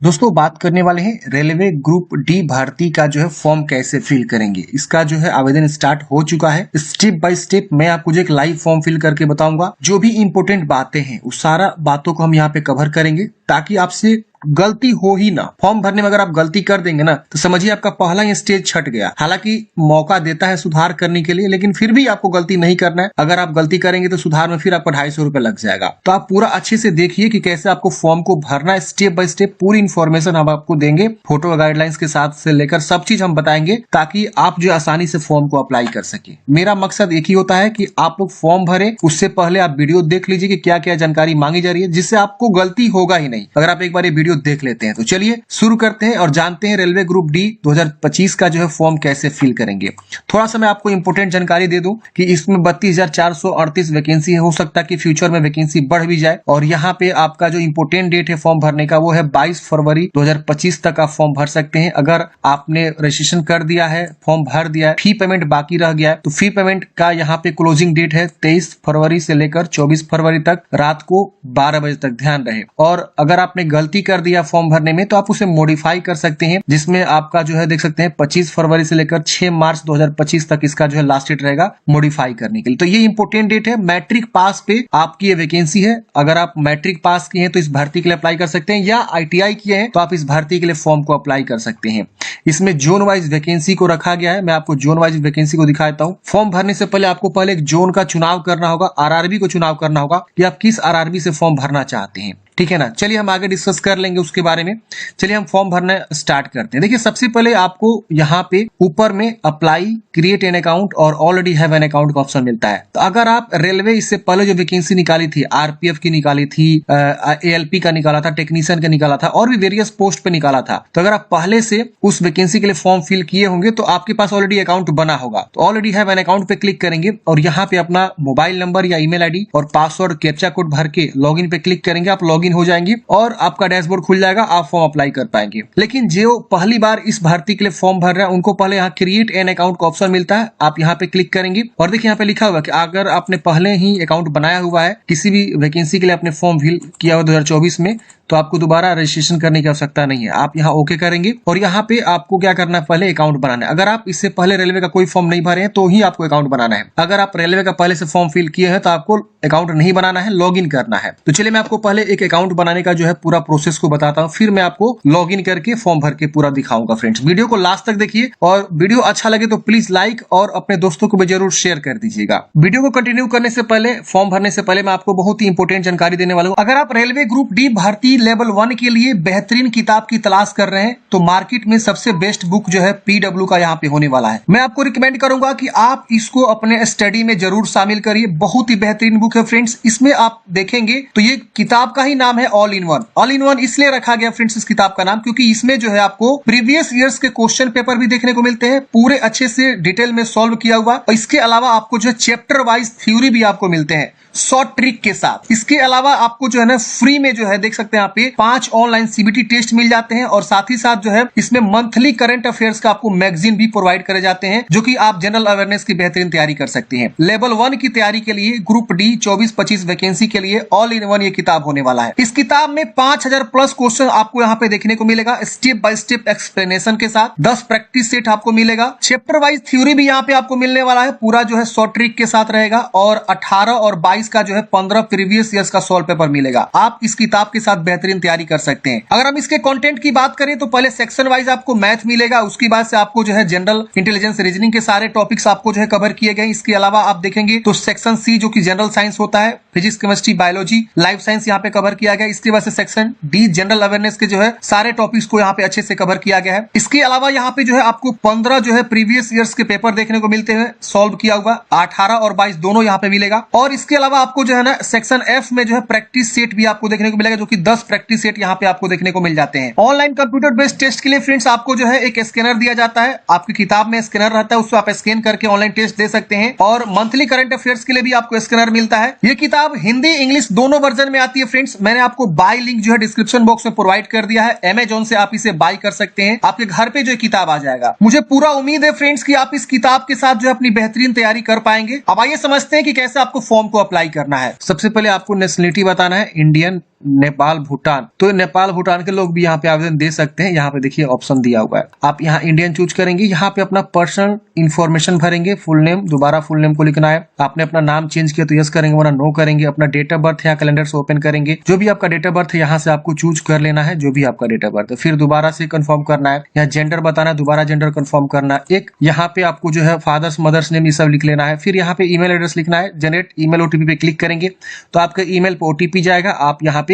दोस्तों बात करने वाले हैं रेलवे ग्रुप डी भर्ती का जो है फॉर्म कैसे फिल करेंगे। इसका जो है आवेदन स्टार्ट हो चुका है। स्टेप बाय स्टेप मैं आपको जो एक लाइव फॉर्म फिल करके बताऊंगा। जो भी इंपॉर्टेंट बातें हैं उस सारा बातों को हम यहाँ पे कवर करेंगे ताकि आपसे गलती हो ही ना। फॉर्म भरने में अगर आप गलती कर देंगे ना तो समझिए आपका पहला ही स्टेज छट गया। हालांकि मौका देता है सुधार करने के लिए, लेकिन फिर भी आपको गलती नहीं करना है। अगर आप गलती करेंगे तो सुधार में फिर आपको 250 रुपए लग जाएगा। तो आप पूरा अच्छे से देखिए कि कैसे आपको फॉर्म को भरना है। स्टेप बाय स्टेप पूरी इन्फॉर्मेशन हम आपको देंगे, फोटो गाइडलाइंस के साथ से लेकर सब चीज हम बताएंगे ताकि आप जो आसानी से फॉर्म को अप्लाई कर सके। मेरा मकसद एक ही होता है कि आप लोग फॉर्म भरे, उससे पहले आप वीडियो देख लीजिए कि क्या क्या जानकारी मांगी जा रही है, जिससे आपको गलती होगा ही नहीं अगर आप एक बार ये वीडियो देख लेते हैं। तो चलिए शुरू करते हैं और जानते हैं रेलवे ग्रुप डी 2025 का जो है फॉर्म कैसे फिल करेंगे। थोड़ा सा मैं आपको इंपोर्टेंट जानकारी दे दूं कि इसमें 32,438 वैकेंसी है। हो सकता है कि फ्यूचर में वैकेंसी बढ़ भी जाए। और यहाँ पे आपका जो इंपोर्टेंट डेट है फॉर्म भरने का वो है 22 फरवरी 2025 तक आप फॉर्म भर सकते हैं। अगर आपने रजिस्ट्रेशन कर दिया है, फॉर्म भर दिया है, फी पेमेंट बाकी रह गया है तो फी पेमेंट का यहाँ पे क्लोजिंग डेट है 23 फरवरी से लेकर 24 फरवरी तक रात को 12 बजे तक, ध्यान रहे। और अगर आपने गलती कर दिया फॉर्म भरने में तो आप उसे मॉडिफाई कर सकते हैं, जिसमें आपका जो है देख सकते हैं 25 फरवरी से लेकर 6 मार्च 2025 तक इसका जो है लास्ट डेट रहेगा मॉडिफाई करने के लिए। तो ये इंपोर्टेंट डेट है। मैट्रिक पास पे आपकी ये वैकेंसी है। अगर आप मैट्रिक पास किए हैं तो इस भर्ती के लिए अप्लाई कर सकते हैं, या ITI किए हैं तो आप इस भर्ती के लिए फॉर्म को अप्लाई कर सकते हैं। इसमें जोन वाइज वैकेंसी को रखा गया है। मैं आपको जोन वाइज वैकेंसी को दिखाता हूँ। फॉर्म भरने से पहले आपको पहले एक जोन का चुनाव करना होगा, RRB को चुनाव करना होगा कि आप किस RRB से फॉर्म भरना चाहते हैं। ठीक है ना। चलिए हम आगे डिस्कस कर लेंगे उसके बारे में। चलिए हम फॉर्म भरना स्टार्ट करते हैं। देखिए सबसे पहले आपको यहाँ पे ऊपर में अप्लाई, क्रिएट एन अकाउंट और ऑलरेडी हैव एन अकाउंट का ऑप्शन मिलता है। तो अगर आप रेलवे इससे पहले जो वैकेंसी निकाली थी, RPF की निकाली थी, ALP का निकाला था, टेक्नीशियन का निकाला था और भी वेरियस पोस्ट पे निकाला था, तो अगर आप पहले से उस वैकेंसी के लिए फॉर्म फिल किए होंगे तो आपके पास ऑलरेडी अकाउंट बना होगा। तो ऑलरेडी हैव एन अकाउंट पे क्लिक करेंगे और यहाँ पे अपना मोबाइल नंबर या ईमेल ID और पासवर्ड कैप्चा कोड भर के लॉग इन पे क्लिक करेंगे। आप लॉग इन हो जाएंगे और आपका डैशबोर्ड खुल जाएगा, आप फॉर्म अप्लाई कर पाएंगे। लेकिन जो पहली बार इस भर्ती के लिए फॉर्म भर रहे हैं उनको पहले यहाँ क्रिएट एन अकाउंट का ऑप्शन मिलता है। आप यहाँ पे क्लिक करेंगे और देखिए यहाँ पे लिखा हुआ है कि अगर आपने पहले ही अकाउंट बनाया हुआ है, किसी भी वैकेंसी के लिए आपने फॉर्म फिल किया हुआ 2024 में, तो आपको दोबारा रजिस्ट्रेशन करने की आवश्यकता नहीं है। आप यहाँ ओके करेंगे और यहाँ पे आपको क्या करना है, पहले अकाउंट बनाना है। अगर आप इससे पहले रेलवे का कोई फॉर्म नहीं भरे हैं तो ही आपको अकाउंट बनाना है। अगर आप रेलवे का पहले से फॉर्म फिल किए हैं तो आपको अकाउंट नहीं बनाना है, लॉग इन करना है। तो चलिए मैं आपको पहले एक अकाउंट बनाने का जो है पूरा प्रोसेस को बताता हूँ, फिर मैं आपको लॉग इन करके फॉर्म भर के पूरा दिखाऊंगा। फ्रेंड्स वीडियो को लास्ट तक देखिए और वीडियो अच्छा लगे तो प्लीज लाइक और अपने दोस्तों को भी जरूर शेयर कर दीजिएगा। वीडियो को कंटिन्यू करने से पहले, फॉर्म भरने से पहले मैं आपको बहुत ही इंपॉर्टेंट जानकारी देने वाला हूँ। अगर आप रेलवे ग्रुप डी भर्ती लेवल 1 के लिए बेहतरीन किताब की तलाश कर रहे हैं तो मार्केट में सबसे बेस्ट बुक जो है PW का यहाँ पे होने वाला है। मैं आपको रिकमेंड करूंगा कि आप इसको अपने स्टडी में जरूर शामिल करिए। बहुत ही बेहतरीन बुक है फ्रेंड्स। इसमें आप देखेंगे तो ये किताब का ही नाम है all in one. All in one इसलिए रखा गया फ्रेंड्स इस किताब का नाम क्योंकि इसमें जो है आपको प्रीवियस ईयर्स के क्वेश्चन पेपर भी देखने को मिलते हैं, पूरे अच्छे से डिटेल में सॉल्व किया हुआ। और इसके अलावा आपको जो है चैप्टर वाइज थ्योरी भी आपको मिलते हैं शॉर्ट ट्रिक के साथ। इसके अलावा आपको जो है ना फ्री में जो है देख सकते हैं यहाँ पे 5 ऑनलाइन CBT टेस्ट मिल जाते हैं और साथ ही साथ जो है इसमें मंथली करंट अफेयर्स का आपको मैगजीन भी प्रोवाइड करे जाते हैं, जो कि आप जनरल अवेयरनेस की बेहतरीन तैयारी कर सकते हैं। लेवल 1 की तैयारी के लिए ग्रुप डी 24-25 वैकेंसी के लिए ऑल इन वन ये किताब होने वाला है। इस किताब में 5000 प्लस क्वेश्चन आपको यहाँ पे देखने को मिलेगा, स्टेप बाय स्टेप एक्सप्लेनेशन के साथ। 10 प्रैक्टिस सेट आपको मिलेगा। चैप्टर वाइज थ्योरी भी यहाँ पे आपको मिलने वाला है, पूरा जो है शॉर्ट ट्रिक के साथ रहेगा। और 18 और 22 का जो है 15 प्रीवियस ईयर्स का सॉल्व पेपर मिलेगा। आप इस किताब के साथ बेहतरीन तैयारी कर सकते हैं। अगर हम इसके कंटेंट की बात करें तो पहले सेक्शन वाइज आपको मैथ मिलेगा, उसके बाद से आपको जो है जनरल इंटेलिजेंस रीजनिंग के सारे टॉपिक्स आपको जो है कवर किए गए। इसके अलावा आप देखेंगे तो सेक्शन C जो कि जनरल साइंस होता है, physics, chemistry, biology, life science यहाँ पे कवर किया गया। इसके बाद से सेक्शन D जनरल अवेयरनेस के जो है सारे टॉपिक्स को यहाँ पे अच्छे से कवर किया गया है। इसके अलावा यहाँ पे जो है आपको 15 जो है प्रीवियस ईयर्स के पेपर देखने को मिलते हैं सॉल्व किया हुआ। 18 और 22 दोनों यहाँ पे मिलेगा। और इसके अलावा आपको जो है ना सेक्शन F में जो है प्रैक्टिस सेट भी आपको देखने को मिलेगा, जो कि 10 प्रैक्टिस सेट यहाँ पे आपको देखने को मिल जाते हैं। ऑनलाइन कंप्यूटर बेस्ड टेस्ट के लिए फ्रेंड्स आपको जो है एक स्कैनर दिया जाता है। आपकी किताब में स्कैनर रहता है, उसको आप स्कैन करके ऑनलाइन टेस्ट दे सकते हैं। और मंथली करंट अफेयर्स के लिए भी आपको स्कैनर मिलता है। ये किताब हिंदी इंग्लिश दोनों वर्जन में आती है फ्रेंड्स। मैंने आपको बाय लिंक जो है डिस्क्रिप्शन बॉक्स में प्रोवाइड कर दिया है। Amazon से आप इसे बाय कर सकते हैं, आपके घर पे जो किताब आ जाएगा। मुझे पूरा उम्मीद है फ्रेंड्स कि आप इस किताब के साथ जो है अपनी बेहतरीन तैयारी कर पाएंगे। अब आइए समझते हैं कि कैसे आपको फॉर्म को अप्लाई अप्लाई करना है। सबसे पहले आपको नेशनलिटी बताना है, इंडियन, नेपाल, भूटान। तो नेपाल भूटान के लोग भी यहाँ पे आवेदन दे सकते हैं। यहाँ पे देखिए ऑप्शन दिया हुआ है, आप यहाँ इंडियन चूज करेंगे। यहाँ पे अपना पर्सनल इन्फॉर्मेशन भरेंगे, फुल नेम, दोबारा फुल नेम को लिखना है। आपने अपना नाम चेंज किया तो यस करेंगे, वरना नो करेंगे। अपना डेट ऑफ बर्थ यहाँ कैलेंडर से ओपन करेंगे, जो भी आपका डेट ऑफ बर्थ है यहाँ से आपको चूज कर लेना है, जो भी आपका डेट ऑफ बर्थ है। फिर दोबारा से कंफर्म करना है, यहाँ जेंडर बताना है, दोबारा जेंडर कंफर्म करना है। एक यहाँ पे आपको जो है फादर्स मदर्स नेम ये सब लिख लेना है। फिर यहाँ पे ईमेल एड्रेस लिखना है, जनरेट ईमेल ओटीपी पे क्लिक करेंगे तो आपके ईमेल पे ओटीपी जाएगा, आप यहाँ पे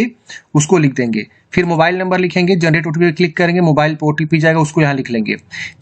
उसको लिख देंगे। फिर मोबाइल नंबर लिखेंगे, जनरेट ओटीपी पे क्लिक करेंगे, मोबाइल पे ओटीपी जाएगा, उसको यहाँ लिख लेंगे।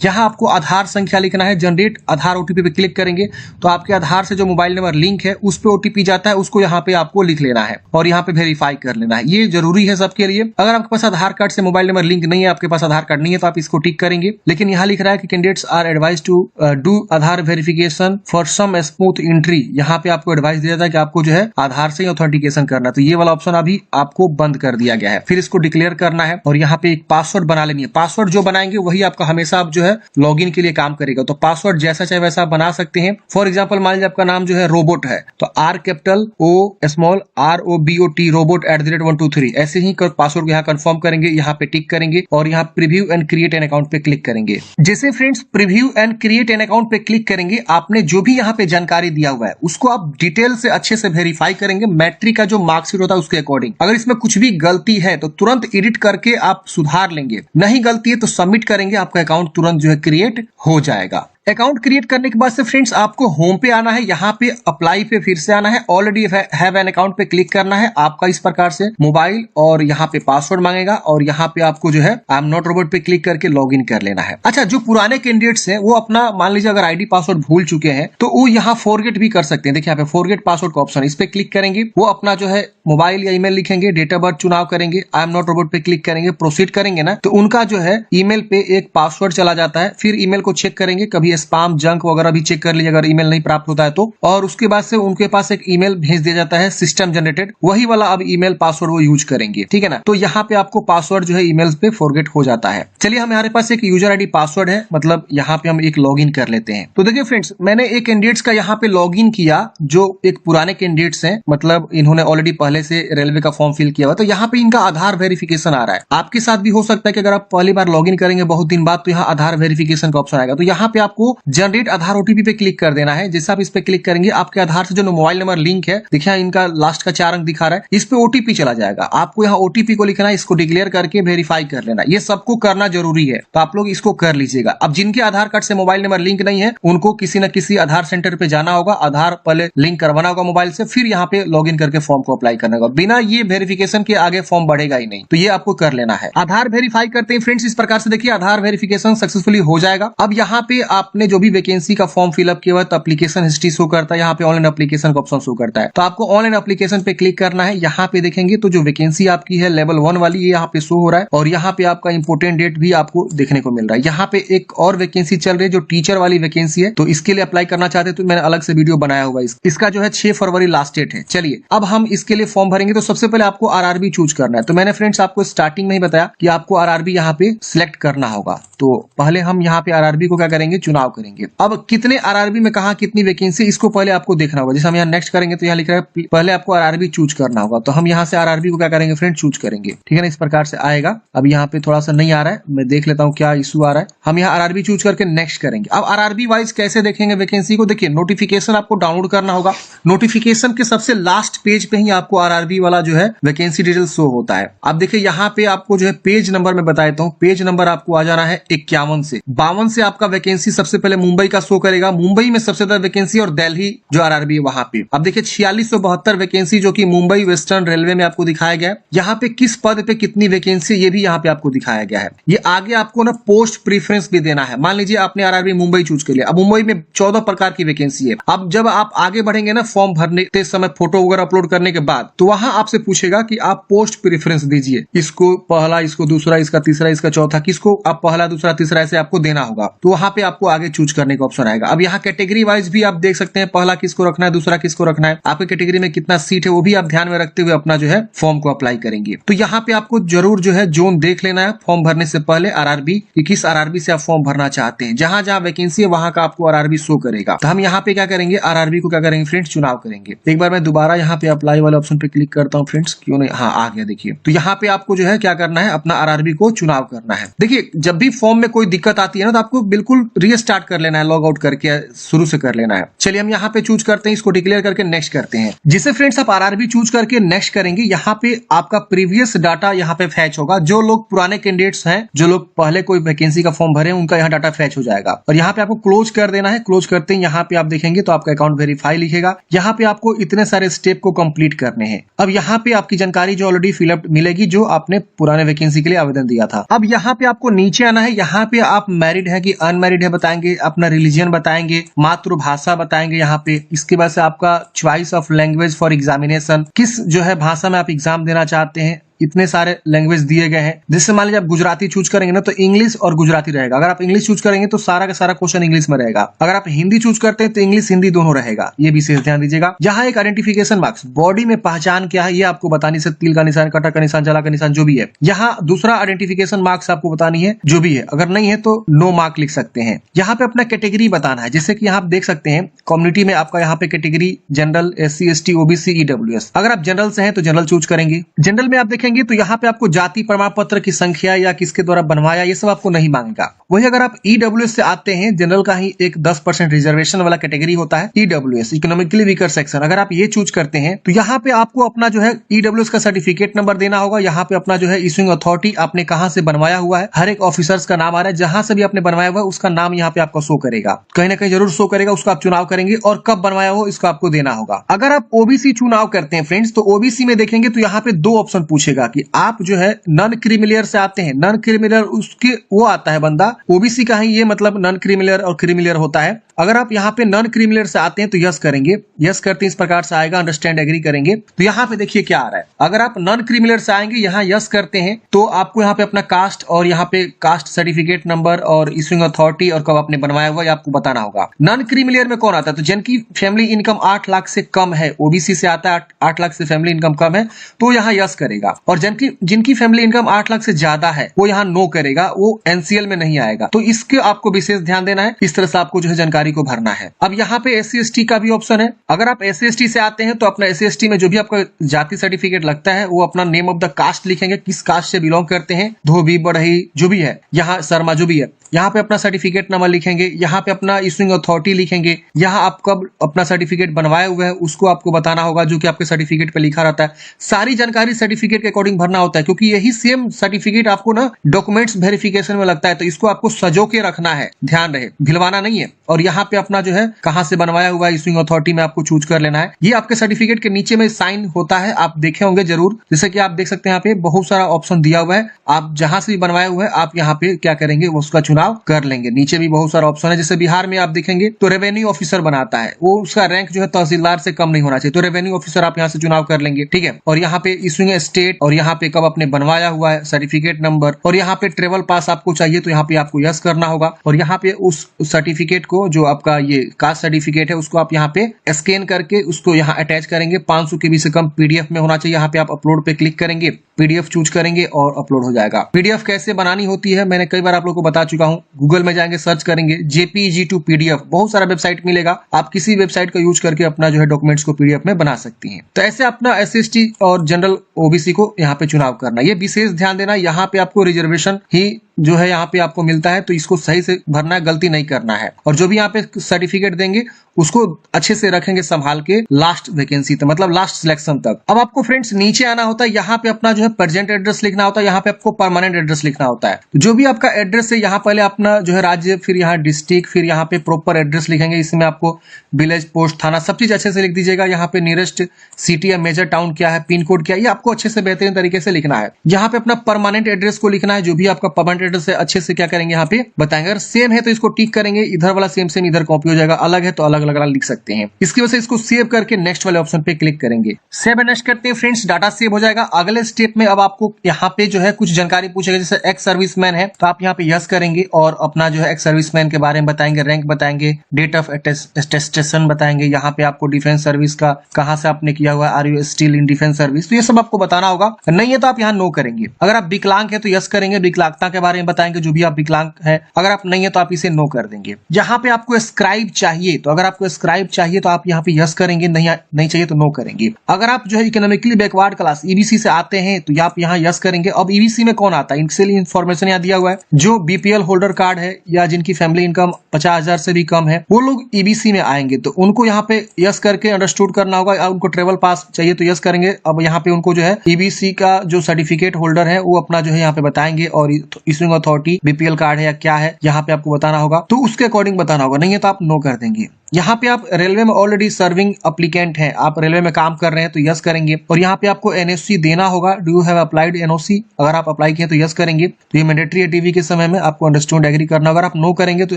यहाँ आपको आधार संख्या लिखना है, जनरेट आधार ओटीपी पे क्लिक करेंगे तो आपके आधार से जो मोबाइल नंबर लिंक है उस पे ओटीपी जाता है, उसको यहाँ पे आपको लिख लेना है और यहाँ पे वेरीफाई कर लेना है। ये जरूरी है सबके लिए। अगर आपके पास आधार कार्ड से मोबाइल नंबर लिंक नहीं है, आपके पास आधार कार्ड नहीं है, तो आप इसको टिक करेंगे। लेकिन यहाँ लिख रहा है कि candidates are advise to do Aadhaar verification for some smooth entry. यहाँ पे आपको एडवाइस दिया जाता है कि आपको जो है आधार से ऑथेंटिकेशन करना, तो ये वाला ऑप्शन अभी आपको बंद कर दिया गया है। फिर इसको डिक्लेयर करना है और यहाँ पे एक पासवर्ड बना लेनी है। पासवर्ड जो बनाएंगे वही आपका हमेशा आप जो है लॉगिन के लिए काम करेगा। तो पासवर्ड जैसा चाहे वैसा आप बना सकते हैं। फॉर एग्जांपल मान लीजिए आपका नाम जो है रोबोट है, तो are capital O small ROBOT robot @123 ऐसे ही पासवर्ड को यहाँ कंफर्म करेंगे, यहाँ पे टिक करेंगे और यहाँ preview and create an account पे क्लिक करेंगे। जैसे friends preview and create an account पे क्लिक करेंगे, आपने जो भी यहाँ पे जानकारी दिया हुआ है उसको आप डिटेल से अच्छे से वेरीफाई करेंगे। मैट्रिक का जो मार्कशीट होता है उसके अकॉर्डिंग। अगर इसमें कुछ भी गलती है तो तुरंत एडिट करके आप सुधार लेंगे, नहीं गलती है तो सबमिट करेंगे, आपका अकाउंट तुरंत जो है क्रिएट हो जाएगा। अकाउंट क्रिएट करने के बाद से फ्रेंड्स आपको होम पे आना है, यहाँ पे अप्लाई पे फिर से आना है, ऑलरेडी हैव एन अकाउंट पे क्लिक करना है। आपका इस प्रकार से मोबाइल और यहाँ पे पासवर्ड मांगेगा और यहाँ पे आपको जो है आई एम नॉट रोबोट पे क्लिक करके लॉगिन कर लेना है। अच्छा, जो पुराने कैंडिडेट्स हैं वो अपना मान लीजिए अगर आईडी पासवर्ड भूल चुके हैं तो वो यहाँ फॉरगेट भी कर सकते हैं। देखिए यहाँ पे फॉरगेट पासवर्ड का ऑप्शन, इस पे क्लिक करेंगे, वो अपना जो है मोबाइल या ईमेल लिखेंगे, डेट ऑफ बर्थ चुनाव करेंगे, आई एम नॉट रोबोट पे क्लिक करेंगे, प्रोसीड करेंगे ना, तो उनका जो है ईमेल पे एक पासवर्ड चला जाता है। फिर ईमेल को चेक करेंगे, कभी स्पैम जंक वगैरह भी चेक कर लीजिए अगर ईमेल नहीं प्राप्त होता है तो। और उसके बाद से उनके पास एक ईमेल भेज दिया जाता है सिस्टम जनरेटेड, वही वाला अब ईमेल पासवर्ड वो यूज करेंगे, ठीक है ना। तो यहाँ पे आपको पासवर्ड जो है ईमेल पे फॉरगेट हो जाता है। चलिए हमारे पास एक यूजर आईडी पासवर्ड है, मतलब यहाँ पे हम एक लॉगिन कर लेते हैं। तो देखिए फ्रेंड्स, मैंने एक कैंडिडेट्स का यहाँ पे लॉगिन किया जो एक पुराने कैंडिडेट्स हैं, मतलब इन्होंने ऑलरेडी पहले से रेलवे का फॉर्म फिल किया हुआ, तो यहाँ पे इनका आधार वेरिफिकेशन आ रहा है। आपके साथ भी हो सकता है कि अगर आप पहली बार लॉगिन करेंगे बहुत दिन बाद तो यहाँ आधार वेरिफिकेशन का ऑप्शन आएगा। तो यहाँ पे आपको जनरेट आधार ओटीपी पे क्लिक कर देना है। जैसे आप इस पे क्लिक करेंगे, आपके आधार से जो मोबाइल नंबर लिंक है, देखिए इनका लास्ट का 4 अंक दिखा रहा है, इस पे ओटीपी चला जाएगा। आपको यहाँ ओटीपी को लिखना है, इसको डिक्लेयर करके वेरीफाई कर लेना। ये सबको करना जरूरी है, तो आप लोग इसको कर लीजिएगा। अब जिनके आधार कार्ड से मोबाइल नंबर लिंक नहीं है उनको किसी न किसी आधार सेंटर पे जाना होगा, आधार पहले लिंक करवाना होगा मोबाइल से, फिर यहाँ पे लॉगिन करके फॉर्म को अप्लाई करना होगा। बिना ये वेरिफिकेशन के आगे फॉर्म बढ़ेगा ही नहीं, तो ये आपको कर लेना है। आधार वेरीफाई करते हैं फ्रेंड्स इस प्रकार से, देखिए आधार वेरिफिकेशन सक्सेसफुली हो जाएगा। अब यहाँ पे आपने जो भी वैकेंसी का फॉर्म फिलअप किया हुआ तो एप्लीकेशन हिस्ट्री शो करता है, यहाँ पे ऑनलाइन एप्लीकेशन का ऑप्शन शो करता है, तो आपको ऑनलाइन एप्लीकेशन पे क्लिक करना है। यहाँ पे देखेंगे तो जो वैकेंसी आपकी है लेवल 1 वाली, ये यहाँ पे शो हो रहा है और यहाँ पे आपका इंपोर्टेंट डेट भी आपको देखने को मिल रहा है। यहाँ पे एक और वैकेंसी चल रही है जो टीचर वाली वैकेंसी है, तो इसके लिए अप्लाई करना चाहते हैं तो मैंने अलग से वीडियो बनाया हुआ है। इसका जो है 6 फरवरी लास्ट डेट है। चलिए अब हम इसके लिए फॉर्म भरेंगे, तो सबसे पहले आपको RRB चूज करना है। तो मैंने फ्रेंड्स आपको स्टार्टिंग में ही बताया कि आपको RRB यहाँ पे सिलेक्ट करना होगा। तो पहले हम यहाँ पे RRB को क्या करेंगे, चुनाव करेंगे। अब कितने RRB में कहा कितनी वैकेंसी, इसको पहले आपको देखना होगा। जैसे हम यहाँ नेक्स्ट करेंगे तो यहाँ लिख रहा है पहले आपको RRB चूज करना होगा, तो हम यहाँ से RRB को क्या करेंगे फ्रेंड, चूज करेंगे, ठीक है ना। इस प्रकार से आएगा। अब यहाँ पे थोड़ा सा नहीं आ रहा है, मैं देख लेता हूँ क्या इशू आ रहा है। हम यहाँ RRB चूज करके नेक्स्ट करेंगे। अब RRB वाइज कैसे देखेंगे वैकेंसी को, देखिए नोटिफिकेशन आपको डाउनलोड करना होगा। नोटिफिकेशन के सबसे लास्ट पेज पे ही आपको RRB वाला जो है वैकेंसी डिटेल शो होता है। अब देखिए यहाँ पे आपको जो है पेज नंबर में बता देता हूँ, पेज नंबर आपको आ जाना है 51 से 52 से आपका वैकेंसी सबसे पहले मुंबई का शो करेगा। मुंबई में सबसे ज्यादा वैकेंसी और दिल्ली जो RRB है वहां पे। अब देखिए 4672 वैकेंसी जो कि मुंबई वेस्टर्न रेलवे में आपको दिखाया गया है। यहाँ पे किस पद पे कितनी वैकेंसी ये भी यहाँ पे आपको दिखाया गया है। ये आगे आपको ना पोस्ट प्रीफरेंस भी देना है। मान लीजिए आपने RRB मुंबई चूज कर लिया, अब मुंबई में 14 प्रकार की वैकेंसी है। अब जब आप आगे बढ़ेंगे ना फॉर्म भरने के समय फोटो वगैरह अपलोड करने के बाद, तो वहां आपसे पूछेगा कि आप पोस्ट प्रीफरेंस दीजिए, इसको पहला, इसको दूसरा, इसका तीसरा, इसका चौथा, किसको आप पहला दूसरा तीसरा ऐसे आपको देना होगा। तो वहां पे आपको आगे चूज करने का ऑप्शन आएगा। अब यहाँ कैटेगरी वाइज भी आप देख सकते हैं, पहला किसको रखना है, दूसरा किसको रखना है, आपके कैटेगरी में कितना सीट है वो भी आप ध्यान में रखते हुए अपना जो है फॉर्म को अप्लाई करेंगे। तो यहाँ पे आपको जरूर जो है जोन देख लेना है फॉर्म भरने से पहले, आरआरबी कि किस आरआरबी से आप फॉर्म भरना चाहते हैं। जहां जहां वैकेंसी है वहां का आपको आरआरबी शो करेगा। तो हम यहाँ पे क्या करेंगे, आरआरबी को क्या करेंगे फ्रेंड्स, चुनाव करेंगे। एक बार मैं दोबारा यहाँ पे अप्लाई वाले ऑप्शन पे क्लिक करता हूँ फ्रेंड्स, क्यों नहीं, हाँ आ गया देखिए। तो यहाँ पे आपको जो है क्या करना है, अपना आरआरबी को चुनाव करना है। देखिए जब भी फॉर्म में कोई दिक्कत आती है ना तो आपको बिल्कुल रीस्टार्ट कर लेना है, लॉग आउट करके शुरू से कर लेना है। चलिए हम यहाँ पे चूज करते हैं, इसको डिक्लेयर करके नेक्स्ट करते हैं। जिसे फ्रेंड्स आप आरआरबी चूज करके नेक्स्ट करेंगे, यहाँ पे आपका प्रीवियस डाटा यहाँ पे फैच होगा। जो लोग पुराने कैंडिडेट्स हैं, जो लोग पहले कोई वैकेंसी का फॉर्म भरे, उनका यहाँ डाटा फैच हो जाएगा। और यहाँ पे आपको क्लोज कर देना है। क्लोज करते ही यहाँ पे आप देखेंगे तो आपका अकाउंट वेरीफाई लिखेगा। यहाँ पे आपको इतने सारे स्टेप को कंप्लीट करने हैं। अब यहाँ पे आपकी जानकारी जो ऑलरेडी फिलअप मिलेगी, जो आपने पुराने वैकेंसी के लिए आवेदन दिया था। अब यहाँ पे आपको नीचे आना है। यहाँ पे आप मैरिड है कि अनमैरिड है बताएंगे, अपना रिलीजन बताएंगे, मातृभाषा बताएंगे यहाँ पे। इसके बाद से आपका choice of language for examination, किस जो है भाषा में आप एग्जाम देना चाहते हैं। इतने सारे लैंग्वेज दिए गए हैं। जिससे मान लीजिए आप गुजराती चूज करेंगे ना तो इंग्लिश और गुजराती रहेगा। अगर आप इंग्लिश चूज करेंगे तो सारा का सारा क्वेश्चन इंग्लिश में रहेगा। अगर आप हिंदी चूज करते हैं तो इंग्लिश हिंदी दोनों रहेगा। ये विशेष ध्यान दीजिएगा। यहाँ एक आइडेंटिफिकेशन मार्क्स, बॉडी में पहचान क्या है ये आपको बतानी से, तिल का निशान, कटा का निशान, जला का निशान जो भी है। यहाँ दूसरा आइडेंटिफिकेशन मार्क्स आपको बतानी है जो भी है। अगर नहीं है तो नो मार्क लिख सकते हैं। यहाँ पे अपना कैटेगरी बताना है। जैसे कि यहाँ आप देख सकते हैं कम्युनिटी में आपका यहाँ पे category general, SC ST OBC EWS। अगर आप जनरल से हैं तो जनरल चूज करेंगे। जनरल में आप देखेंगे तो यहाँ पे आपको जाति प्रमाण पत्र की संख्या या किसके द्वारा बनवाया ये सब आपको नहीं मांगेगा। वही अगर आप EWS से आते हैं, जनरल का ही एक 10% रिजर्वेशन वाला कैटेगरी होता है EWS, इकोनॉमिकली वीकर सेक्शन। अगर आप ये चूज करते हैं तो यहाँ पे आपको अपना जो है EWS का सर्टिफिकेट नंबर देना होगा। यहाँ पे अपना जो है इशूइंग अथॉरिटी आपने कहाँ से बनवाया हुआ है, हर एक ऑफिसर्स का नाम आ रहा है। जहां से भी आपने बनवाया हुआ है उसका नाम यहाँ पे आपको शो करेगा, कहीं ना कहीं जरूर शो करेगा। उसका आप चुनाव करेंगे और कब बनवाया हो इसको आपको देना होगा। अगर आप OBC चुनाव करते हैं फ्रेंड्स तो OBC में देखेंगे तो यहाँ पे दो ऑप्शन पूछेगा कि आप जो है नॉन क्रिमिलियर से आते हैं। नॉन क्रिमिलियर उसके वो आता है बंदा, OBC का ही ये मतलब नॉन क्रिमिलियर और क्रिमिलियर होता है। अगर आप यहाँ पे नॉन क्रिमिलियर से आते हैं तो यस करेंगे। यस करते इस प्रकार से आएगा, अंडरस्टैंड एग्री करेंगे। तो यहाँ पे देखिए क्या आ रहा है। अगर आप नॉन क्रिमिलियर से आएंगे, यहाँ यस करते हैं तो आपको यहाँ पे अपना कास्ट और यहाँ पे कास्ट सर्टिफिकेट नंबर और इशूइंग अथॉरिटी और कब आपने बनवाया हुआ आपको बताना होगा। नॉन क्रिमिलियर में कौन आता है, तो जिनकी फैमिली इनकम 8 लाख से कम है, OBC से आता है 8 लाख से फैमिली इनकम कम है तो यहाँ यस करेगा। और जिनकी फैमिली इनकम 8 लाख से ज्यादा है वो यहाँ नो करेगा, वो NCL में नहीं आएगा। तो इसके आपको विशेष ध्यान देना है। इस तरह से आपको जो है जानकारी को भरना है। अब यहाँ पे SC ST का भी ऑप्शन है। अगर आप SC ST से आते हैं तो अपना SC ST में जो भी आपका जाति सर्टिफिकेट लगता है वो अपना नेम ऑफ द कास्ट लिखेंगे, किस कास्ट से बिलोंग करते हैं, धोबी, बढ़ई जो भी है, यहाँ शर्मा जो भी है। यहाँ पे अपना सर्टिफिकेट नंबर लिखेंगे, यहाँ पे अपना इशूइंग अथॉरिटी लिखेंगे, यहाँ आप कब अपना सर्टिफिकेट बनवाए हुए हैं उसको आपको बताना होगा जो कि आपके सर्टिफिकेट पे लिखा रहता है। सारी जानकारी सर्टिफिकेट के अकॉर्डिंग भरना होता है क्योंकि यही सेम सर्टिफिकेट आपको ना डॉक्यूमेंट्स वेरिफिकेशन में लगता है। तो इसको आपको सजो के रखना है, ध्यान रहे, भिलवाना नहीं है। और यहाँ पे अपना जो है कहाँ से बनवाया हुआ है इशूइंग अथॉरिटी में आपको चूज कर लेना है। ये आपके सर्टिफिकेट के नीचे में साइन होता है, आप देखे होंगे जरूर। जैसे कि आप देख सकते हैं यहाँ पे बहुत सारा ऑप्शन दिया हुआ है। आप जहां से भी बनवाए हुए हैं आप यहाँ पे क्या करेंगे उसका चुनाव कर लेंगे। नीचे भी बहुत सारा ऑप्शन है। जैसे बिहार में आप देखेंगे तो रेवेन्यू ऑफिसर बनाता है, वो उसका रैंक जो है तहसीलदार से कम नहीं होना चाहिए। तो रेवेन्यू ऑफिसर आप यहाँ से चुनाव कर लेंगे, ठीक है। और यहाँ पे इशूइंग स्टेट और यहाँ पे कब आपने बनवाया हुआ है, सर्टिफिकेट नंबर, और यहाँ पे ट्रेवल पास आपको चाहिए तो यहाँ पे आपको यस करना होगा। और यहाँ पे उस सर्टिफिकेट को जो आपका ये कास्ट सर्टिफिकेट है उसको आप यहाँ पे स्कैन करके उसको यहाँ अटैच करेंगे। 500 KB से कम PDF में होना चाहिए। यहाँ पे आप अपलोड पे क्लिक करेंगे, PDF चूज करेंगे और अपलोड हो जाएगा। PDF कैसे बनानी होती है मैंने कई बार आप लोगों को बता चुका हूँ। गूगल में जाएंगे, सर्च करेंगे JPEG to PDF, बहुत सारा वेबसाइट मिलेगा। आप किसी वेबसाइट का यूज करके अपना जो है डॉक्यूमेंट्स को PDF में बना सकती हैं। तो ऐसे अपना SC ST और जनरल OBC को यहाँ पे चुनाव करना, ये विशेष ध्यान देना। यहाँ पे आपको रिजर्वेशन ही जो है यहाँ पे आपको मिलता है तो इसको सही से भरना है, गलती नहीं करना है। और जो भी यहाँ पे सर्टिफिकेट देंगे उसको अच्छे से रखेंगे संभाल के लास्ट वैकेंसी तक, मतलब लास्ट सिलेक्शन तक। अब आपको फ्रेंड्स नीचे आना होता है। यहाँ पे अपना जो है प्रेजेंट एड्रेस लिखना होता है, यहाँ पे आपको परमानेंट एड्रेस लिखना होता है। तो जो भी आपका एड्रेस है यहाँ पहले अपना जो है राज्य, फिर यहाँ डिस्ट्रिक्ट, फिर यहाँ पे प्रॉपर एड्रेस लिखेंगे। इसमें आपको विलेज, पोस्ट, थाना सब चीज अच्छे से लिख दीजिएगा। यहाँ पे नियरेस्ट सिटी या मेजर टाउन क्या है, पिन कोड क्या है, ये आपको अच्छे से बेहतरीन तरीके से लिखना है। यहाँ पे अपना परमानेंट एड्रेस को लिखना है, जो भी आपका परमानेंट कैलकुलेटर से अच्छे से क्या करेंगे यहाँ पे बताएंगे। अगर सेम है तो इसको टिक करेंगे, इधर वाला सेम सेम इधर कॉपी हो जाएगा, अलग है तो अलग अलग लिख सकते हैं। इसकी वजह से इसको सेव करके नेक्स्ट वाले ऑप्शन पे क्लिक करेंगे। सेव एंड नेक्स्ट करते हैं फ्रेंड्स, डाटा सेव हो जाएगा। अगले स्टेप में अब आपको यहाँ पे जो है कुछ जानकारी पूछेगा, जैसे एक्स सर्विसमैन है तो आप यहाँ पे यस करेंगे और अपना जो है एक्स सर्विसमैन के बारे में बताएंगे, रैंक बताएंगे, डेट ऑफ अटेस्टेशन बताएंगे, यहाँ पे आपको डिफेंस सर्विस का कहाँ से आपने किया हुआ है, are you still in defence service, तो ये सब आपको बताना होगा। नहीं है तो आप यहाँ नो करेंगे। अगर आप विकलांग है तो यस करेंगे, विकलांगता के बारे में बताएंगे जो भी आप विकलांग है। अगर आप नहीं है तो आप इसे नो कर देंगे। यहाँ पे आपको स्क्राइब चाहिए तो अगर आपको स्क्राइब चाहिए तो आप यहाँ पे यस करेंगे, नहीं चाहिए तो नो करेंगे। अगर आप जो है इकोनॉमिकली बैकवर्ड क्लास ईबीसी से आते हैं तो आप यहाँ यस करेंगे। अब ईबीसी में कौन आता है, इनके लिए इन्फॉर्मेशन यहाँ दिया हुआ है। जो बीपीएल होल्डर कार्ड है या जिनकी फैमिली इनकम 50,000 से भी कम है वो लोग ईबीसी में आएंगे, तो उनको यहाँ पे यस करके अंडरस्टूड करना होगा। उनको ट्रेवल पास चाहिए तो यस करेंगे। अब यहाँ पे उनको जो है ईबीसी का जो सर्टिफिकेट होल्डर है वो अपना जो है यहाँ पे बताएंगे, और इशूइंग अथॉरिटी बीपीएल कार्ड है या क्या है यहाँ पे आपको बताना होगा, तो उसके अकॉर्डिंग बताना होगा। नहीं है तो आप नो कर देंगे। यहाँ पे आप रेलवे में ऑलरेडी सर्विंग एप्लीकेंट हैं, आप रेलवे में काम कर रहे हैं तो यस करेंगे। और यहाँ पे आपको एनओसी देना होगा, do you have applied NOC, अगर आप अप्लाई किए तो यस करेंगे। तो ये मैंडेटरी है डीवी के समय में, आपको अंडरस्टैंड एग्री करना। अगर आप नो करेंगे तो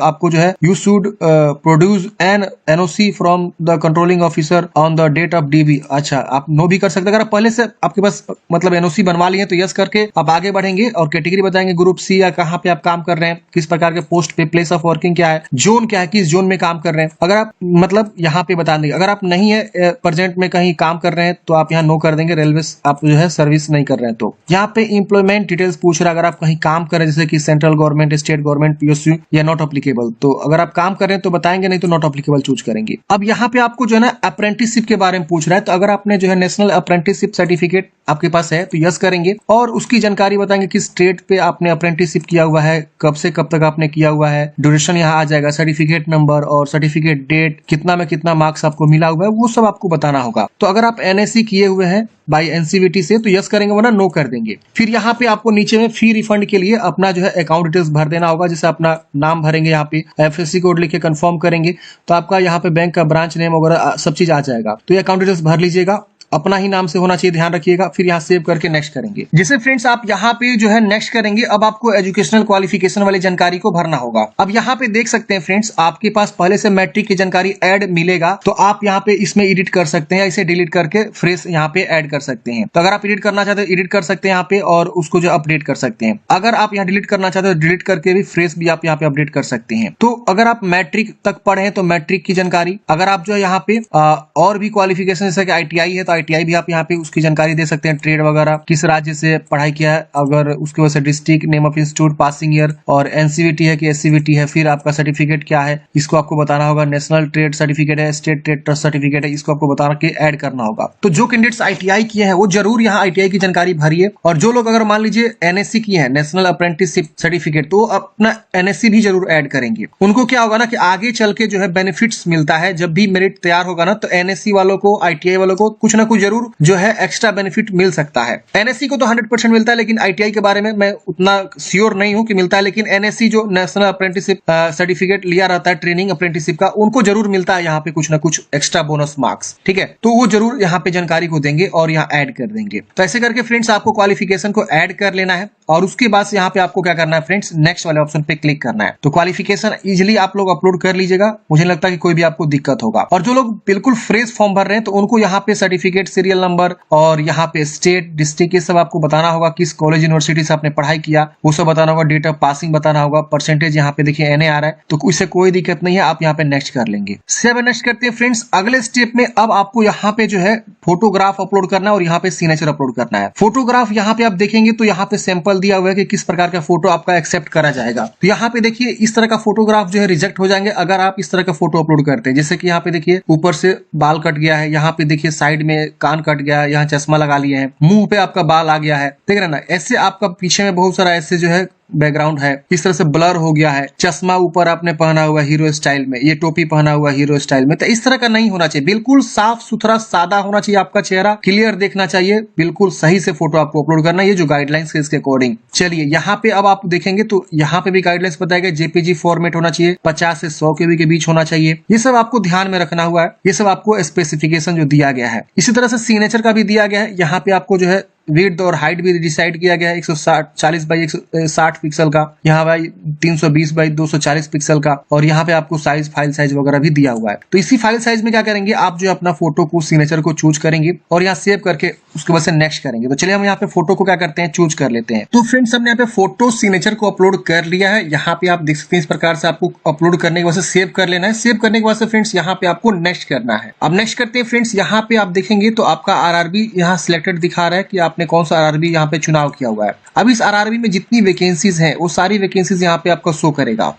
आपको जो है you should produce an NOC from the controlling officer on the date of DV. अच्छा, आप नो भी कर सकते हैं। अगर आप पहले से आपके पास मतलब एनओसी बनवा लिए तो यस करके आप आगे बढ़ेंगे और कैटेगरी बताएंगे, ग्रुप सी या कहाँ पे आप काम कर रहे हैं, किस प्रकार के पोस्ट पे, प्लेस ऑफ वर्किंग क्या है, जोन क्या है, किस जोन में काम कर रहे हैं। अगर आप मतलब यहाँ पे बता देंगे। अगर आप नहीं है प्रेजेंट में कहीं काम कर रहे हैं तो आप यहाँ नो कर देंगे, रेलवे आप जो है सर्विस नहीं कर रहे हैं तो। यहाँ पे एम्प्लॉयमेंट डिटेल्स पूछ रहा है, अगर आप कहीं काम कर रहे हैं जैसे कि central government, state government, PSU या नॉट अप्लीकेबल, तो अगर आप काम कर रहे हैं तो बताएंगे, नहीं तो नॉट अप्लीकेबल चूज करेंगे। अब यहाँ पे आपको जो है ना अप्रेंटिसशिप के बारे में पूछ रहा है, तो अगर आपने जो है नेशनल अप्रेंटिसशिप सर्टिफिकेट आपके पास है तो यस करेंगे और उसकी जानकारी बताएंगे किस स्टेट पे आपने अप्रेंटिसशिप किया हुआ है, कब से कब तक आपने किया हुआ है, ड्यूरेशन यहाँ आ जाएगा, सर्टिफिकेट नंबर और सर्टिफिकेट डेट, कितना में कितना मार्क्स आपको मिला हुआ है, वो सब आपको बताना होगा। तो अगर आप एनएससी किए हुए हैं बाय एनसीवीटी से तो यस करेंगे, वरना नो कर देंगे। फिर यहाँ पे आपको नीचे में फी रिफंड के लिए अपना जो है अकाउंट डिटेल्स भर देना होगा, जैसे अपना नाम भरेंगे, यहाँ पे एफएससी कोड लिख के कंफर्म करेंगे तो आपका यहाँ पे बैंक का ब्रांच नेम वगैरह सब चीज आ जाएगा। तो ये अकाउंट डिटेल्स भर लीजिएगा, अपना ही नाम से होना चाहिए, ध्यान रखिएगा। फिर यहाँ सेव करके नेक्स्ट करेंगे। जैसे फ्रेंड्स आप यहाँ पे जो है नेक्स्ट करेंगे, अब आपको एजुकेशनल क्वालिफिकेशन वाली जानकारी को भरना होगा। अब यहाँ पे देख सकते हैं फ्रेंड्स, आपके पास पहले से मैट्रिक की जानकारी ऐड मिलेगा तो आप यहाँ पे इसमें एडिट कर सकते हैं, इसे डिलीट करके फ्रेश यहाँ पे ऐड कर सकते हैं। तो अगर आप एडिट करना चाहते हो एडिट कर सकते हैं यहाँ पे और उसको जो अपडेट कर सकते हैं। अगर आप यहाँ डिलीट करना चाहते हो डिलीट करके भी फ्रेश भी आप यहाँ पे अपडेट कर सकते हैं। तो अगर आप मैट्रिक तक पढ़े हैं तो मैट्रिक की जानकारी, अगर आप जो है यहाँ पे और भी क्वालिफिकेशन जैसे कि आईटीआई है तो आईटीआई भी आप यहाँ पे उसकी जानकारी दे सकते हैं, ट्रेड वगैरह, किस राज्य से पढ़ाई किया है, अगर उसके वजह से district, name of institute, passing year, और एनसीवीटी है कि एससीवीटी है, फिर आपका सर्टिफिकेट क्या है इसको आपको बताना होगा, नेशनल ट्रेड सर्टिफिकेट है, स्टेट ट्रेड ट्रस्ट सर्टिफिकेट है, इसको आपको बता के ऐड करना होगा। तो जो कैंडिडेट्स आईटीआई किए हैं वो जरूर यहाँ आईटीआई की जानकारी भरिए, और जो लोग अगर मान लीजिए एनएससी किए हैं, नेशनल अप्रेंटिसशिप सर्टिफिकेट, तो अपना एनएससी भी जरूर ऐड करेंगे। उनको क्या होगा ना कि आगे चल के जो है बेनिफिट्स मिलता है, जब भी मेरिट तैयार होगा ना तो एनएससी वालों को, आईटीआई वालों को कुछ ना कुछ जरूर जो है एक्स्ट्रा बेनिफिट मिल सकता है। एनएससी को तो 100% मिलता है, लेकिन आईटीआई के बारे में मैं उतना श्योर नहीं हूं कि मिलता है, लेकिन एनएससी जो नेशनल अप्रेंटिसशिप सर्टिफिकेट लिया रहता है ट्रेनिंग अप्रेंटिसशिप का, उनको जरूर मिलता है यहाँ पे कुछ ना कुछ एक्स्ट्रा बोनस मार्क्स, ठीक है। तो वो जरूर यहाँ पे जानकारी को देंगे और यहाँ ऐड कर देंगे। तो ऐसे करके फ्रेंड्स आपको क्वालिफिकेशन को ऐड कर लेना है और उसके बाद से यहाँ पे आपको क्या करना है फ्रेंड्स, नेक्स्ट वाले ऑप्शन पे क्लिक करना है। तो क्वालिफिकेशन इजिली आप लोग अपलोड कर लीजिएगा, मुझे लगता है कि कोई भी आपको दिक्कत होगा। और जो लोग बिल्कुल फ्रेश फॉर्म भर रहे हैं तो उनको यहाँ पे सर्टिफिकेट, सीरियल नंबर और यहाँ पे स्टेट, डिस्ट्रिक्ट, ये सब आपको बताना होगा, किस कॉलेज यूनिवर्सिटी से आपने पढ़ाई किया वो सब बताना होगा, डेट ऑफ पासिंग बताना होगा, परसेंटेज यहाँ पे देखिए एनए आ रहा है, तो इससे कोई दिक्कत नहीं है, आप यहाँ पे नेक्स्ट कर लेंगे। सेव नेक्स्ट करते हैं फ्रेंड्स। अगले स्टेप में अब आपको यहाँ पे जो है फोटोग्राफ अपलोड करना है और यहाँ पे सिग्नेचर अपलोड करना है। फोटोग्राफ यहाँ पे आप देखेंगे तो यहाँ पे सैंपल दिया हुआ है कि किस प्रकार का फोटो आपका एक्सेप्ट करा जाएगा। तो यहाँ पे देखिए इस तरह का फोटोग्राफ जो है रिजेक्ट हो जाएंगे अगर आप इस तरह का फोटो अपलोड करते हैं। जैसे कि यहाँ पे देखिए ऊपर से बाल कट गया है, यहाँ पे देखिए साइड में कान कट गया है, यहाँ चश्मा लगा लिए हैं, मुंह पे आपका बाल आ गया है, देख रहे हैं ना, ऐसे आपका पीछे में बहुत सारा ऐसे जो है बैकग्राउंड है, इस तरह से ब्लर हो गया है, चश्मा ऊपर आपने पहना हुआ हीरो स्टाइल में, ये टोपी पहना हुआ हीरो स्टाइल में, तो इस तरह का नहीं होना चाहिए। बिल्कुल साफ सुथरा सादा होना चाहिए, आपका चेहरा क्लियर देखना चाहिए, बिल्कुल सही से फोटो आपको अपलोड करना है, ये जो गाइडलाइंस है इसके अकॉर्डिंग। चलिए यहाँ पे अब आप देखेंगे तो यहाँ पे भी गाइडलाइंस बताया गया, जेपीजी फॉर्मेट होना चाहिए, 50 से 100 KB के बीच होना चाहिए, ये सब आपको ध्यान में रखना हुआ है, ये सब आपको स्पेसिफिकेशन जो दिया गया है। इसी तरह से सिग्नेचर का भी दिया गया है, यहाँ पे आपको जो है विड्थ और हाइट भी डिसाइड किया गया है 140 बाई 160 पिक्सल का, यहाँ भाई 320 बाई 240 पिक्सल का, और यहाँ पे आपको साइज, फाइल साइज वगैरह भी दिया हुआ है। तो इसी फाइल साइज में क्या करेंगे आप, जो अपना फोटो को, सिग्नेचर को चूज करेंगे और यहाँ सेव करके उसके बाद से नेक्स्ट करेंगे। तो चलिए हम यहाँ पे फोटो को क्या करते हैं, चूज कर लेते हैं। तो फ्रेंड्स हमने यहाँ पे फोटो सिग्नेचर को अपलोड कर लिया है। यहाँ पे आप देख सकते हैं इस प्रकार से आपको अपलोड करने के बाद से सेव कर लेना है। सेव करने के बाद से फ्रेंड्स यहाँ पे आपको नेक्स्ट करना है। अब नेक्स्ट करते हैं फ्रेंड्स, यहाँ पे आप देखेंगे तो आपका आरआरबी यहाँ सिलेक्टेड दिखा रहा है कि आपने कौन सा आरआरबी यहाँ पे चुनाव किया हुआ है। अब इस आरआरबी में जितनी वैकेंसीज हैं वो सारी वैकेंसीज यहाँ पे आपको शो करेगा।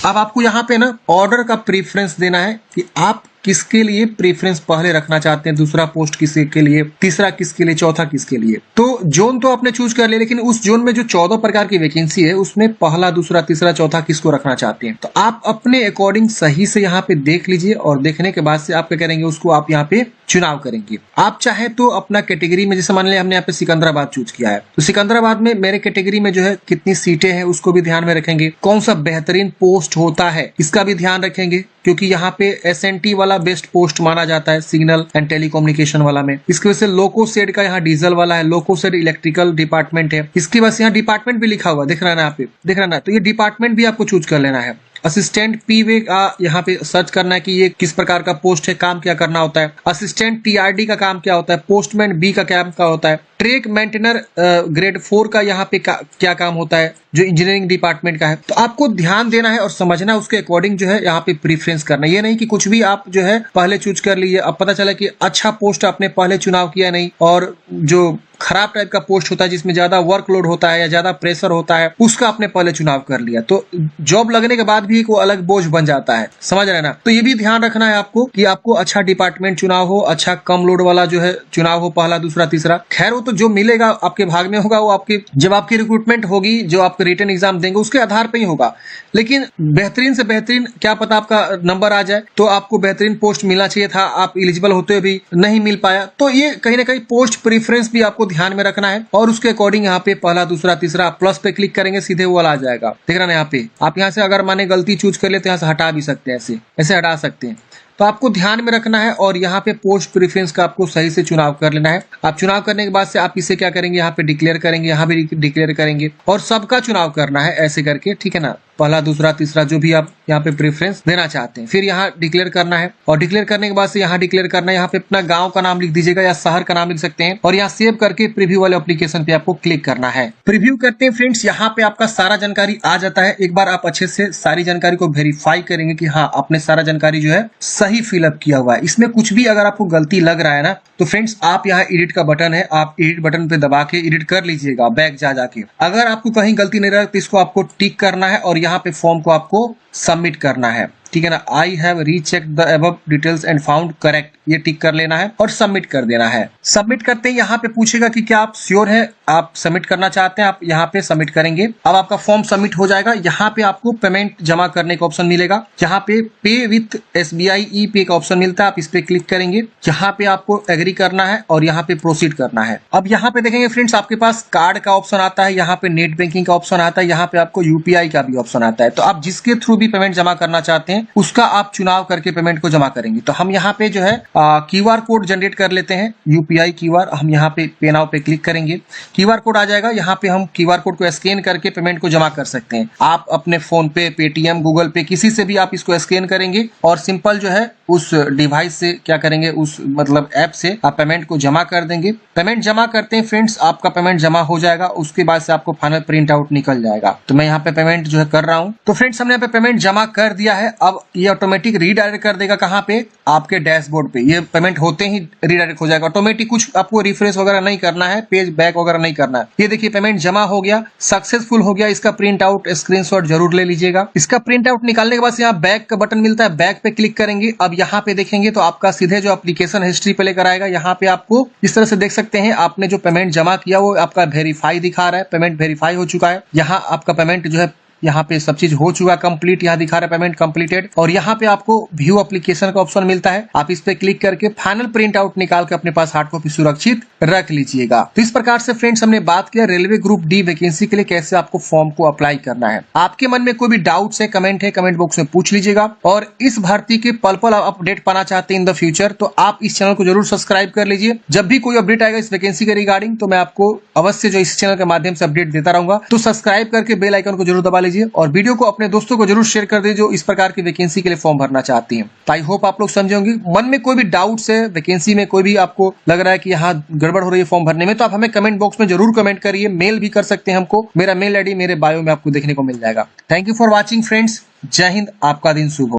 अब आपको यहाँ पे ना ऑर्डर का प्रेफरेंस देना है कि आप किसके लिए प्रेफरेंस पहले रखना चाहते हैं, दूसरा पोस्ट किसके लिए, तीसरा किसके लिए, चौथा किसके लिए। तो जोन तो आपने चूज कर लिया, लेकिन उस जोन में जो 14 प्रकार की वैकेंसी है उसमें पहला, दूसरा, तीसरा, चौथा किसको रखना चाहते हैं। तो आप अपने अकॉर्डिंग सही से यहाँ पे देख लीजिए और देखने के बाद से आप क्या करेंगे, उसको आप यहाँ पे चुनाव करेंगे। आप चाहे तो अपना कैटेगरी में, जैसे मान लिया हमने यहाँ पे सिकंदराबाद चूज किया है, तो सिकंदराबाद में मेरे कैटेगरी में जो है कितनी सीटें हैं उसको भी ध्यान में रखेंगे। कौन सा बेहतरीन पोस्ट होता है इसका भी ध्यान रखेंगे, क्योंकि यहाँ पे एसएनटी वाला बेस्ट पोस्ट माना जाता है, सिग्नल एंड टेलीकम्युनिकेशन वाला में। इसकी वजह से लोको सेड का यहाँ डीजल वाला है, लोको सेड इलेक्ट्रिकल डिपार्टमेंट है। इसके बाद यहाँ डिपार्टमेंट भी लिखा हुआ दिख रहा है ना, यहाँ पे दिख रहा है ना, तो ये डिपार्टमेंट भी आपको चूज कर लेना है। असिस्टेंट पीवे का यहाँ पे सर्च करना है कि ये किस प्रकार का पोस्ट है, काम क्या करना होता है। असिस्टेंट टीआरडी का काम क्या होता है, पोस्टमैन बी का काम क्या होता है, ट्रेक मेंटेनर ग्रेड 4 का यहाँ पे क्या काम होता है जो इंजीनियरिंग डिपार्टमेंट का है। तो आपको ध्यान देना है और समझना, उसके अकॉर्डिंग जो है यहाँ पे प्रेफरेंस करना। ये नहीं कि कुछ भी आप जो है पहले चूज कर लीजिए, अब पता चला कि अच्छा पोस्ट आपने पहले चुनाव किया नहीं, और जो खराब टाइप का पोस्ट होता है जिसमें ज्यादा वर्कलोड होता है या ज्यादा प्रेशर होता है उसका आपने पहले चुनाव कर लिया, तो जॉब लगने के बाद भी एक वो अलग बोझ बन जाता है, समझ रहे ना। तो ये भी ध्यान रखना है आपको कि आपको अच्छा डिपार्टमेंट चुनाव हो, अच्छा कम लोड वाला जो है चुनाव हो, पहला, दूसरा, तीसरा। खैर वो तो जो मिलेगा आपके भाग में होगा, वो आपके जब आपकी रिक्रूटमेंट होगी, जो आपके रिटन एग्जाम देंगे उसके आधार पर ही होगा। लेकिन बेहतरीन से बेहतरीन, क्या पता आपका नंबर आ जाए तो आपको बेहतरीन पोस्ट मिलना चाहिए था, आप एलिजिबल होते हुए भी नहीं मिल पाया। तो ये कहीं ना कहीं पोस्ट प्रेफरेंस भी आपको ध्यान में रखना है, और उसके अकॉर्डिंग यहाँ पे पहला, दूसरा, तीसरा प्लस पे क्लिक करेंगे, सीधे वो वाला आ जाएगा। देख रहे हैं यहाँ पे, आप यहाँ से अगर माने गलती चूज कर ले तो यहाँ से हटा भी सकते हैं, ऐसे हटा सकते हैं। तो आपको ध्यान में रखना है और यहाँ पे पोस्ट प्रेफरेंस का आपको सही से चुनाव कर लेना है। आप चुनाव करने के बाद से आप इसे क्या करेंगे, यहाँ पे डिक्लेयर करेंगे, यहाँ भी डिक्लेयर करेंगे, और सबका चुनाव करना है ऐसे करके, ठीक है ना। पहला, दूसरा, तीसरा जो भी आप यहाँ पे प्रेफरेंस देना चाहते हैं, फिर यहाँ डिक्लेयर करना है, और डिक्लेयर करने के बाद से यहाँ डिक्लेयर करना है, यहाँ पे अपना गांव का नाम लिख दीजिएगा या शहर का नाम लिख सकते हैं, और यहाँ सेव करके प्रीव्यू वाले एप्लीकेशन पे आपको क्लिक करना है। प्रीव्यू करते हैं फ्रेंड्स, यहाँ पे आपका सारा जानकारी आ जाता है। एक बार आप अच्छे से सारी जानकारी को वेरीफाई करेंगे कि हाँ आपने सारा जानकारी जो है सही फिलअप किया हुआ है। इसमें कुछ भी अगर आपको गलती लग रहा है ना, तो फ्रेंड्स आप यहाँ एडिट का बटन है, आप एडिट बटन पे दबा के एडिट कर लीजिएगा, बैक जाके। अगर आपको कहीं गलती नहीं रहा तो इसको आपको टिक करना है और यहाँ पे फॉर्म को आपको सबमिट करना है, ठीक है ना। I have rechecked the above details and found correct, ये टिक कर लेना है और सबमिट कर देना है। सबमिट करते ही यहाँ पे पूछेगा कि क्या आप श्योर है, आप सबमिट करना चाहते हैं, आप यहाँ पे सबमिट करेंगे। अब आपका फॉर्म सबमिट हो जाएगा। यहाँ पे आपको पेमेंट जमा करने का ऑप्शन मिलेगा, यहाँ पे विथ SBI ई पे का ऑप्शन मिलता है, आप इस पे क्लिक करेंगे। यहाँ पे आपको एग्री करना है और यहाँ पे प्रोसीड करना है। अब यहाँ पे देखेंगे फ्रेंड्स, आपके पास कार्ड का ऑप्शन आता है, यहाँ पे नेट बैंकिंग का ऑप्शन आता है, यहाँ पे आपको UPI का भी ऑप्शन आता है। तो आप जिसके थ्रू भी पेमेंट जमा करना चाहते हैं उसका आप चुनाव करके पेमेंट को जमा करेंगे। तो हम यहाँ पे जो है QR कोड जनरेट कर लेते हैं, UPI QR। हम यहाँ पे पे नाउ पे क्लिक करेंगे, QR कोड आ जाएगा। यहाँ पे हम QR कोड को स्कैन करके पेमेंट को जमा कर सकते हैं। आप अपने फोन पे, पेटीएम, गूगल पे, किसी से भी आप इसको स्कैन करेंगे और सिंपल जो है उस डिवाइस से क्या करेंगे, उस मतलब ऐप से आप पेमेंट को जमा कर देंगे। पेमेंट जमा करते हैं फ्रेंड्स, आपका पेमेंट जमा हो जाएगा, उसके बाद से आपको फाइनल प्रिंट आउट निकल जाएगा। तो मैं यहाँ पे पेमेंट जो है कर रहा हूँ। तो फ्रेंड्स हमने यहाँ पे पेमेंट जमा कर दिया है। अब ये ऑटोमेटिक रीडायरेक्ट कर देगा कहाँ पे, आपके डैशबोर्ड पे। ये पेमेंट होते ही रीडायरेक्ट हो जाएगा ऑटोमेटिक, कुछ आपको रिफ्रेश वगैरह नहीं करना है, पेज बैक वगैरह नहीं करना है। ये देखिए पेमेंट जमा हो गया, सक्सेसफुल हो गया। इसका प्रिंट आउट स्क्रीनशॉट जरूर ले लीजिएगा। इसका प्रिंट आउट निकालने के बाद यहाँ बैक का बटन मिलता है, बैक पे क्लिक करेंगे। अब यहाँ पे देखेंगे तो आपका सीधे जो एप्लीकेशन हिस्ट्री पे लेकर आएगा। यहाँ पे आपको इस तरह से देख सकते हैं, आपने जो पेमेंट जमा किया वो आपका वेरीफाई दिखा रहा है, पेमेंट वेरीफाई हो चुका है। यहाँ आपका पेमेंट जो है यहाँ पे सब चीज हो चुका कंप्लीट, यहाँ दिखा रहा है पेमेंट कंप्लीटेड। और यहाँ पे आपको व्यू एप्लीकेशन का ऑप्शन मिलता है, आप इस पे क्लिक करके फाइनल प्रिंट आउट निकाल के अपने पास हार्ड कॉपी सुरक्षित रख लीजिएगा। तो इस प्रकार से फ्रेंड्स हमने बात किया रेलवे ग्रुप डी वैकेंसी के लिए कैसे आपको फॉर्म को अप्लाई करना है। आपके मन में कोई भी डाउट्स है, कमेंट बॉक्स में पूछ लीजिएगा। और इस भर्ती के पल पल अपडेट पाना चाहते हैं इन द फ्यूचर तो आप इस चैनल को जरूर सब्सक्राइब कर लीजिए। जब भी कोई अपडेट आएगा इस वैकेंसी के रिगार्डिंग तो मैं आपको अवश्य जो इस चैनल के माध्यम से अपडेट देता रहूंगा। तो सब्सक्राइब करके बेल आइकन को जरूर दबा लीजिए और वीडियो को अपने दोस्तों को जरूर शेयर कर दीजिए जो इस प्रकार की वैकेंसी के लिए फॉर्म भरना चाहती हैं। तो आई होप आप लोग समझे होंगे। मन में कोई भी डाउट्स है वैकेंसी में, कोई भी आपको लग रहा है कि यहाँ गड़बड़ हो रही है फॉर्म भरने में, तो आप हमें कमेंट बॉक्स में जरूर कमेंट करिए, मेल भी कर सकते हैं हमको। मेरा मेल आईडी मेरे बायो में आपको देखने को मिल जाएगा। Thank you for watching friends. जय हिंद, आपका दिन शुभ हो।